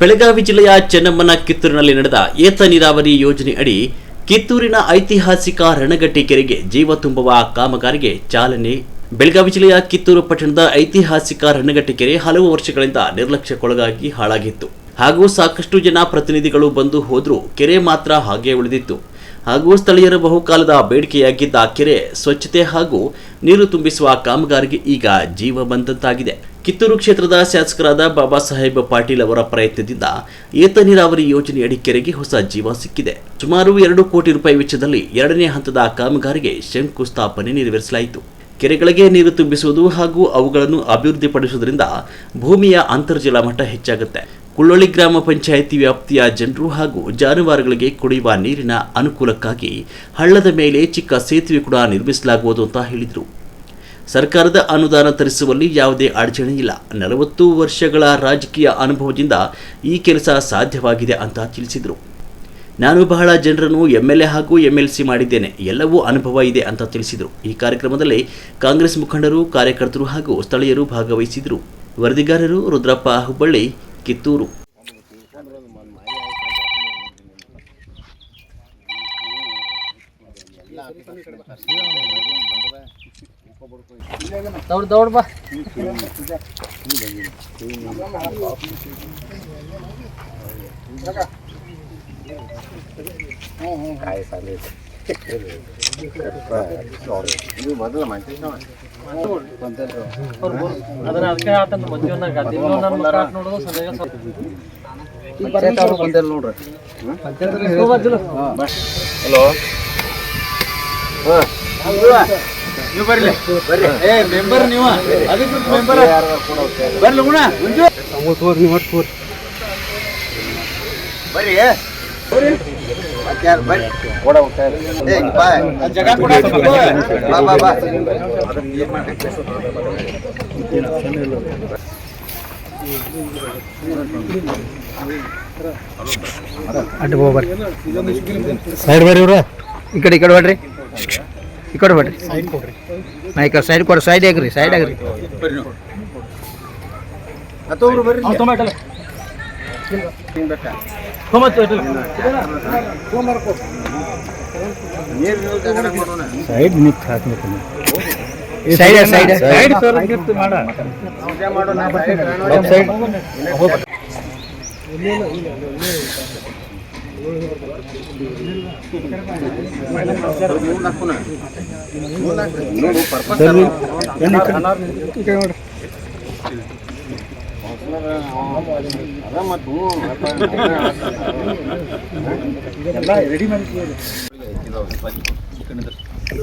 ಬೆಳಗಾವಿ ಜಿಲ್ಲೆಯ ಚೆನ್ನಮ್ಮನ ಕಿತ್ತೂರಿನಲ್ಲಿ ನಡೆದ ಏತ ನೀರಾವರಿ ಯೋಜನೆ ಅಡಿ ಕಿತ್ತೂರಿನ ಐತಿಹಾಸಿಕ ರಣಗಟ್ಟಿ ಕೆರೆಗೆ ಜೀವ ತುಂಬುವ ಕಾಮಗಾರಿಗೆ ಚಾಲನೆ. ಬೆಳಗಾವಿ ಜಿಲ್ಲೆಯ ಕಿತ್ತೂರು ಪಟ್ಟಣದ ಐತಿಹಾಸಿಕ ರಣಗಟ್ಟಿ ಕೆರೆ ಹಲವು ವರ್ಷಗಳಿಂದ ನಿರ್ಲಕ್ಷ್ಯಕ್ಕೊಳಗಾಗಿ ಹಾಳಾಗಿತ್ತು ಹಾಗೂ ಸಾಕಷ್ಟು ಜನ ಪ್ರತಿನಿಧಿಗಳು ಬಂದು ಹೋದರೂ ಕೆರೆ ಮಾತ್ರ ಹಾಗೆ ಉಳಿದಿತ್ತು. ಹಾಗೂ ಸ್ಥಳೀಯರ ಬಹುಕಾಲದ ಬೇಡಿಕೆಯಾಗಿದ್ದ ಕೆರೆ ಸ್ವಚ್ಛತೆ ಹಾಗೂ ನೀರು ತುಂಬಿಸುವ ಕಾಮಗಾರಿಗೆ ಈಗ ಜೀವ ಬಂದಂತಾಗಿದೆ. ಕಿತ್ತೂರು ಕ್ಷೇತ್ರದ ಶಾಸಕರಾದ ಬಾಬಾ ಸಾಹೇಬ್ ಪಾಟೀಲ್ ಅವರ ಪ್ರಯತ್ನದಿಂದ ಏತ ನೀರಾವರಿ ಯೋಜನೆಯಡಿ ಕೆರೆಗೆ ಹೊಸ ಜೀವ ಸಿಕ್ಕಿದೆ. ಸುಮಾರು 2 ಕೋಟಿ ರೂಪಾಯಿ ವೆಚ್ಚದಲ್ಲಿ 2ನೇ ಹಂತದ ಕಾಮಗಾರಿಗೆ ಶಂಕುಸ್ಥಾಪನೆ ನೆರವೇರಿಸಲಾಯಿತು. ಕೆರೆಗಳಿಗೆ ನೀರು ತುಂಬಿಸುವುದು ಹಾಗೂ ಅವುಗಳನ್ನು ಅಭಿವೃದ್ಧಿಪಡಿಸುವುದರಿಂದ ಭೂಮಿಯ ಅಂತರ್ಜಲ ಮಟ್ಟ ಹೆಚ್ಚಾಗುತ್ತೆ. ಕುಳ್ಳೊಳ್ಳಿ ಗ್ರಾಮ ಪಂಚಾಯಿತಿ ವ್ಯಾಪ್ತಿಯ ಜನರು ಹಾಗೂ ಜಾನುವಾರುಗಳಿಗೆ ಕುಡಿಯುವ ನೀರಿನ ಅನುಕೂಲಕ್ಕಾಗಿ ಹಳ್ಳದ ಮೇಲೆ ಚಿಕ್ಕ ಸೇತುವೆ ಕೂಡ ನಿರ್ಮಿಸಲಾಗುವುದು ಅಂತ ಹೇಳಿದರು. ಸರ್ಕಾರದ ಅನುದಾನ ತರಿಸುವಲ್ಲಿ ಯಾವುದೇ ಅಡಚಣೆ ಇಲ್ಲ. 40 ವರ್ಷಗಳ ರಾಜಕೀಯ ಅನುಭವದಿಂದ ಈ ಕೆಲಸ ಸಾಧ್ಯವಾಗಿದೆ ಅಂತ ತಿಳಿಸಿದರು. ನಾನು ಬಹಳ ಜನರನ್ನು MLA ಹಾಗೂ MLC ಮಾಡಿದ್ದೇನೆ, ಎಲ್ಲವೂ ಅನುಭವ ಇದೆ ಅಂತ ತಿಳಿಸಿದರು. ಈ ಕಾರ್ಯಕ್ರಮದಲ್ಲಿ ಕಾಂಗ್ರೆಸ್ ಮುಖಂಡರು, ಕಾರ್ಯಕರ್ತರು ಹಾಗೂ ಸ್ಥಳೀಯರು ಭಾಗವಹಿಸಿದರು. ವರದಿಗಾರರು ರುದ್ರಪ್ಪ ಹುಬ್ಬಳ್ಳಿ, ಕಿತ್ತೂರು. ದೌಡ್ ಬಾ ಅದನ್ನ ಅದಕ್ಕೆ ಆತನ ಮಂಜುನಾಗ ನೋಡೋದು ಸದ್ಯ ನೋಡ್ರಿ. ಹಲೋ, ನೀವು ಬರ್ಲಿ ಮೆಂಬರ್, ನೀವು ಅದಕ್ಕೆ ಮೆಂಬರ್ ಬರ್ಲಿ ಗುಣ ಬರ್ರಿ ಜಗ ಕೂಡ ಅಡ್ಡ ಹೋಗ್ಬರ್ರಿ, ಸೈಡ್ ಬರ್ರಿ, ಇವ್ರ ಈ ಕಡೆ ಬರ್ರಿ, ಈ ಕಡೆ ಬರ್ರಿ, ನಾ ಈ ಕಡೆ ಸೈಡ್ ಕೊಡ್ರಿ, ಸೈಡ್ ಆಗ್ರಿ, ಸೈಡ್ ಆಗ್ರಿ. ಸೈಡ್ ನಿಂತು ಹಾಕ್ಬೇಕು, ಸೈಡ್ ಸೈಡ್ ಸೈಡ್ ಮಾಡ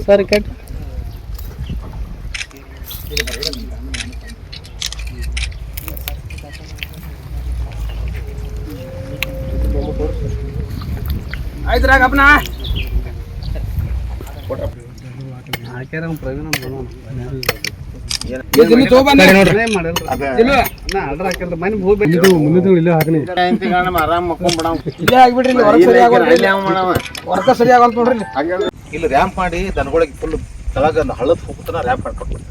ಸರಿ ಕಟ್ ಆಯ್ತು ಅಪ್ಪನ ಹಾಕ್ಯಾರ ಪ್ರವೀಣ ಇಲ್ಲಿ ರ್ಯಾಂಪ್ ಮಾಡಿ ದನಗಳಿಗೆ ಫುಲ್ ತಳಗ ಹಳ್ಳದ ಹೋಗ್ತಾನ ರ್ಯಾಂಪ್ ಮಾಡ್ಕೊಡ್ತೀವಿ.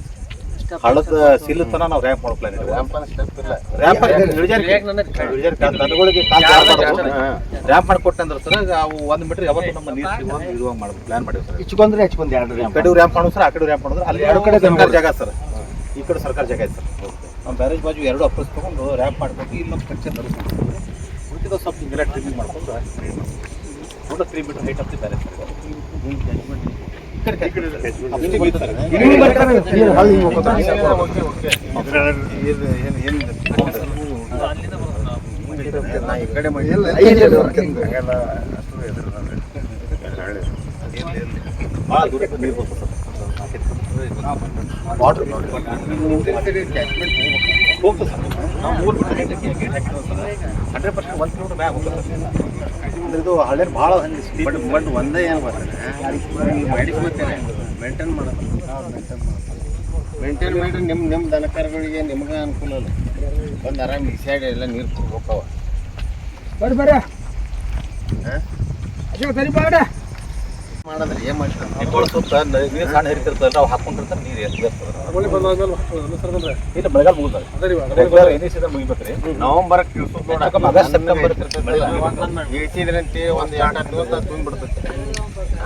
ಹಳ್ಳದ ಸಿಲ್ಲತನ ನಾವು ರ್ಯಾಂಪ್ ಮಾಡ್ಕೊಳ ದನಗಳಿಗೆ ರ್ಯಾಂಪ್ ಮಾಡ್ಕೊಟ್ಟೆ ಅಂದ್ರೆ ಸರ್ ಅವು 1 ಮೀಟರ್ ಯಾವತ್ತು ನಮ್ಮ ನೀರು ಇರುವಂಗೆ ಮಾಡೋದು ಪ್ಲಾನ್ ಮಾಡಿವಿ ಸರ್. ಹೆಚ್ಚುಕೊಂಡ್ರೆ ಹೆಚ್ಚುಕೊಂಡ್ 2 ಕಡೆ ರ್ಯಾಂಪ್ ಮಾಡೋದು ಸರ್, ಆ ಕಡೆ ರ್ಯಾಂಪ್ ಮಾಡಿದ್ರೆ ಅಲ್ಲಿ 2 ಕಡೆ ಸರ್ಕಾರ ಜಾಗ ಸರ್, ಈ ಕಡೆ ಸರ್ಕಾರ ಜಾಗ ಐತೆ ಸರ್. ನಮ್ಮ ಬ್ಯಾರೇಜ್ ಬಾಜು 2 ಅಪ್ರೋಚ್ ತೊಗೊಂಡು ರ್ಯಾಂಪ್ ಮಾಡ್ಕೊಂಡು ಇಲ್ಲಿ ನಮ್ಮ ಸ್ಟ್ರಕ್ಚರ್ ನಡೆಸ್ಕೊಂಡು ಉಳಿದ ಸ್ವಲ್ಪ ಹಿಂಗೆಲ್ಲ ಟ್ರಿಮ್ಮಿಂಗ್ ಮಾಡ್ಕೊಂಡು ನೋಡೋ 3 ಮೀಟರ್ ಹೈಟ್ ಆಗ್ತಿದೆ ಬ್ಯಾರೇಜ್ ಭಾಳ ದೂರ ನೀರು ಬರ್ತದೆ ವಾಟರ್ ಹೋಗ್ತದೆ ಸರ್. ನಾವು 3 ಮೀಟರ್ 100% 1 ಕಿಲೋಮೀಟರ್ ಮ್ಯಾಗ ಹೋಗ್ತದೆ. ಇದು ಹಳ್ಳಿ ಭಾಳ ಬಟ್ ಒಂದೇ ಏನು ಬರ್ತದೆ ಮೇಂಟೈನ್ ಮಾಡೋದು, ಮೇಂಟೈನ್ ಮಾಡಿ ನಿಮ್ಮ ದನಕರುಗಳಿಗೆ ನಿಮ್ಗೆ ಅನುಕೂಲ ಅಲ್ಲ. ಒಂದು ಆರಾಮ್ ಈ ಸೈಡ್ ಎಲ್ಲ ನೀರು ಹೋಗ್ತಾವ. ಬರ್ರಿ ಬರ್ರಿ, ಹಾಂ ಸರಿ ಬಾಡ ಮಾಡಿದ್ರೆ ಏನು ಮಾಡ್ತಾರೆ ನಿಂಬಳ ಸುತ್ತ ನೀರು ಸಣ್ಣ ಹರಿತಿರ್ತಲ್ಲ ನಾವು ಹಾಕೊಂಡಿರ್ತಾರೆ ನೀರು ಎತ್ತಿರ್ತದೆ ಇಲ್ಲ ಮಳೆಗಾಲ ಮುಗಿದ್ರೆ ಏನೇ ಸೀಸನ್ ಮುಗಿಬೇಕ್ರಿ ನವೆಂಬರ್ ಆಗಸ್ಟ್ ಸೆಪ್ಟೆಂಬರ್ ಇಳಿಸಿದ್ರಂತೆ ಒಂದು 2 ದಿವಸ ತುಂಬಿಡ್ತೈತಿ.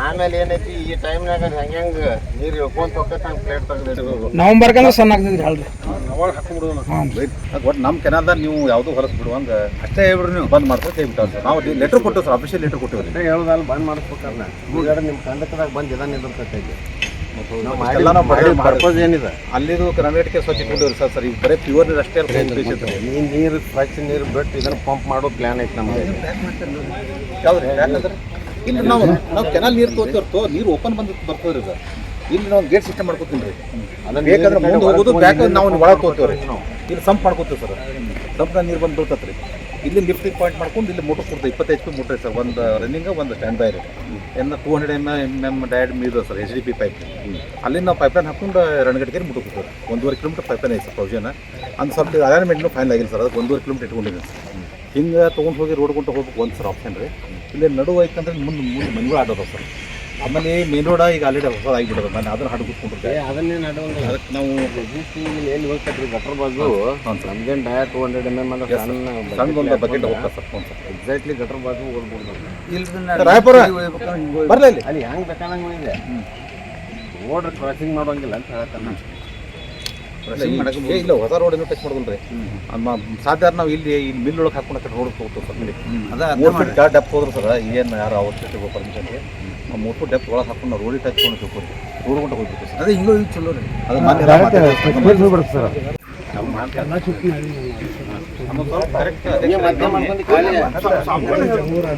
ಆಮೇಲೆ ಏನೈತಿ ಈ ಟೈಮ್ನಾಗ ಹೆಂಗೆ ನೀರು ಇಳ್ಕೊಂತ ಹೋಗ್ತೈತೆ ಹಂಗೆ ಪ್ಲೇಟ್ ತೆಗೆದಿಟ್ಟು ನವಂಬರ್ಗಂದ್ರೆ ಸಣ್ಣ ಆಗ್ತದ್ರಿ ಹೇಳ್ರಿ. ಒಟ್ಟು ನಮ್ಮ ಕೆನಾಲ್ದಾಗ ನೀವು ಯಾವುದೂ ಹೊರಸ್ ಬಿಡುವಂಗ ಅಷ್ಟೇ ಹೇಳ್ಬಿಡ್ರಿ ನೀವು ಬಂದ್ ಮಾಡ್ತಾರೆ ಕೈ ಬಿಟ್ಟಾರ ಸರ್. ನಾವು ಲೆಟ್ರ್ ಕೊಟ್ಟಿವಿ ಸರ್, ಅಫಿಷಿಯಲ್ ಲೆಟ್ರ್ ಕೊಟ್ಟಿವ್ರಿ. ಹೇಳೋದಲ್ಲ ಬಂದ್ ಮಾಡಿಸ್ಬೇಕಲ್ಲ ಈಗ ನಿಮ್ಮ ಕಂಡಕ್ಟರ್ದಾಗ ಬಂದು ಇದನ್ನ ನಿಂದಿರ್ತೈತೆ ಪರ್ಪಸ್ ಏನಿದೆ ಅಲ್ಲಿದು ಕರ್ನಾಟಕ ಸ್ವಚ್ಛ ಇಟ್ಕೊಂಡಿವ್ರಿ ಸರ್. ಸರ್ ಈಗ ಬರೀ ಪ್ಯೂರ್ ನೀರು ಅಷ್ಟೇ ನೀರು ಸ್ವಚ್ಛ ನೀರು ಬಿಟ್ಟು ಇದನ್ನ ಪಂಪ್ ಮಾಡೋ ಪ್ಲಾನ್ ಐತೆ ನಮಗೆ. ಯಾವ್ದು ಯಾಕಂದ್ರೆ ಇಲ್ಲಿ ನಾವು ಕೆನಾಲ್ ನೀರು ತೋತಿರ್ತು ನೀರು ಓಪನ್ ಬರ್ತದ್ರಿ ಸರ್. ಇಲ್ಲಿ ನಾವು ಗೇಟ್ ಸಿಸ್ಟಮ್ ಮಾಡ್ಕೋತೀನಿ ರೀ. ಬೇಕಂದ್ರೆ ಮುಂದೆ ಹೋಗೋದು ಬ್ಯಾಕ್ ನಾವು ಒಳಗೆ ತೋತೀವ್ರಿ. ಇಲ್ಲಿ ಸಂಪ್ ಮಾಡ್ಕೋತೀವಿ ಸರ್. ಸಂಪ್ನ ನೀರು ಬಂದು ಬೀಳ್ತತ್ರಿ. ಇಲ್ಲಿ ಲಿಫ್ಟಿಂಗ್ ಪಾಯಿಂಟ್ ಮಾಡ್ಕೊಂಡು ಇಲ್ಲಿ ಮೋಟರ್ ಕೊಡ್ತೀವಿ. 25 HP ಮೋಟರ್ ಸರ್. ಒಂದು ರನ್ನಿಂಗ್ ಒಂದು ಸ್ಟ್ಯಾಂಡ್ ಬೈ ರೀ. 200 mm ಡೈಡ್ ಮೀದು ಸರ್ HDP ಪೈಪ್. ಅಲ್ಲಿ ನಾವು ಪೈಪ್ಲೈನ್ ಹಾಕೊಂಡು ರಣಗಟ್ಟಿಗೆ ಮುಟ್ಟುಕೊತೀವಿ. 1.5 ಕಿಲೋಮೀಟರ್ ಪೈಪ್ಲೈನ್ ಐತೆ ಸರ್ ಪ್ರೊವಿಷನ್. ಅಂದ್ ಸ್ವಲ್ಪ ಅಲೈನ್ಮೆಂಟ್ನು ಫೈನಲ್ ಆಗಿಲ್ಲ ಸರ್. ಅದಕ್ಕೆ 1.5 ಕಿಲೋಮೀಟರ್ ಇಟ್ಕೊಂಡಿದ್ದೀನಿ ಸರ್. ಹಿಂಗೆ ತೊಗೊಂಡು ಹೋಗಿ ರೋಡ್ ಕೊಂಡು ಹೋಗ್ಬೇಕು ಒಂದು ಸರ್ ಆಪ್ಷನ್ ರೀ. ಇಲ್ಲಿ ನಡುವೆ ಐತಂದ್ರೆ ಮುಂದೆ ಮನೆಗಳು ಆಡೋದು ಸರ್. ಆಮೇಲೆ ಮೇನ್ ರೋಡ ಈಗ ಆಲ್ರೆಡಿ ಹೊಸದು ಆಗಿಬಿಡೋದು. ನಾನು ಅದನ್ನು ಹಾಡು ಕೂತ್ಕೊಂಡಿದ್ದೆ. ಅದನ್ನೇ ನಡುವಂಗೆ ಅದಕ್ಕೆ ನಾವು ಎಲ್ಲಿ ಹೋಗ್ತೈತ್ರಿ ಗಟ್ರ ಬಾಜು ನಮ್ಗೇನು ಡಯಟ್ 200 mm ಅಂದ್ರೆ ಸಣ್ಣದೊಂದು ಬಕೆಟ್ ಹೋಗ್ತಾ ಸರ್ ಫೋನ್ ಸರ್. ಎಕ್ಸಾಕ್ಟ್ಲಿ ಗಟ್ರ ಬಾಜು ಹೋಗ್ಬೋದು. ರಾಯಪುರ ಬರಲಿ ಅಲ್ಲಿ ಅಲ್ಲಿ ಹೆಂಗೆ ಬೇಕಾದಂಗೆ ಇದೆ ರೋಡ್ ಕ್ರಾಸಿಂಗ್ ಮಾಡೋಂಗಿಲ್ಲ ಅಂತ ಹೇಳ್ತಾನೆ. ಇಲ್ಲ ಹೊಸ ರೋಡ್ ಇನ್ನೂ ಟಚ್ ಮಾಡೋದಿಲ್ಲ ರೀ. ಸಾಧ್ಯ ನಾವು ಇಲ್ಲಿ ಮಿಲ್ ಒಳಗೆ ಹಾಕೊಂಡು ರೋಡ್ ಹೋಗ್ತೀವಿ ಸರ್. ಇಲ್ಲಿ 3 ಫೀಟ್ ಡೆಪ್ ಹೋದ್ರು ಸರ್. ಏನು ಯಾರು ಅವಶ್ಯಕತೆ ಪರ್ಮಿಷನ್ ರೀ. 3 ಫೀಟ್ ಡೆಪ್ ಒಳಗೆ ಹಾಕೊಂಡು ನಾವು ರೋಡಿಗೆ ಟಚ್ ಕೊಂಡು ಹೋಗ್ತೀವಿ. ರೋಡ್ ಕೊಂಡು ಹೋಗ್ತೀವಿ ಸರ್. ಅದೇ ಹಿಂಗೂ ಈಗ ಚಲೋ ರೀ. ಅದು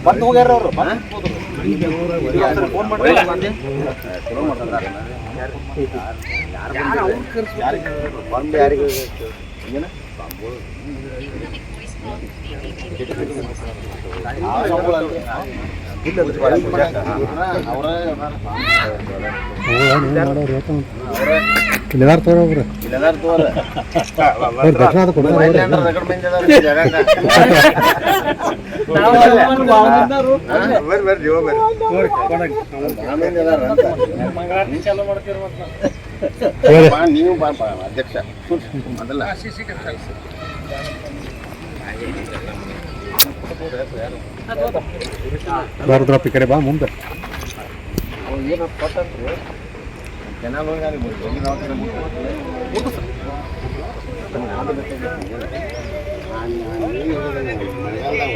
ಬಂದು ಹೋಗ್ಯಾರ ಅವರು ಫೋನ್ ಮಾಡಿ ನೀವು ಅಧ್ಯಕ್ಷ ಅದಲ್ಲ ಬರ್ದ್ರಪ್ಪ ಈ ಕಡೆ ಬಾ ಮುಂದೆ. ಏನು ಕೊಟ್ಟಂತ್ರಿ ಕೆನಾಲ್ ಹೋಗಿ ಮಳೆಗಾಲದಾಗ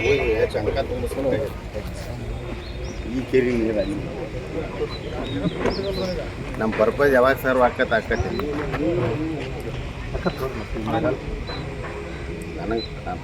ಹೋಗಿ ಚಂಕ ತುಂಬಿಸ್ಕೊಂಡು ಈ ಕೆರೆ ನೀರು ಅಲ್ಲಿ ನಮ್ಮ ಪರ್ಪಸ್ ಯಾವಾಗ ಸರ್ವ್ ಆಕತಿ ನನಗೆ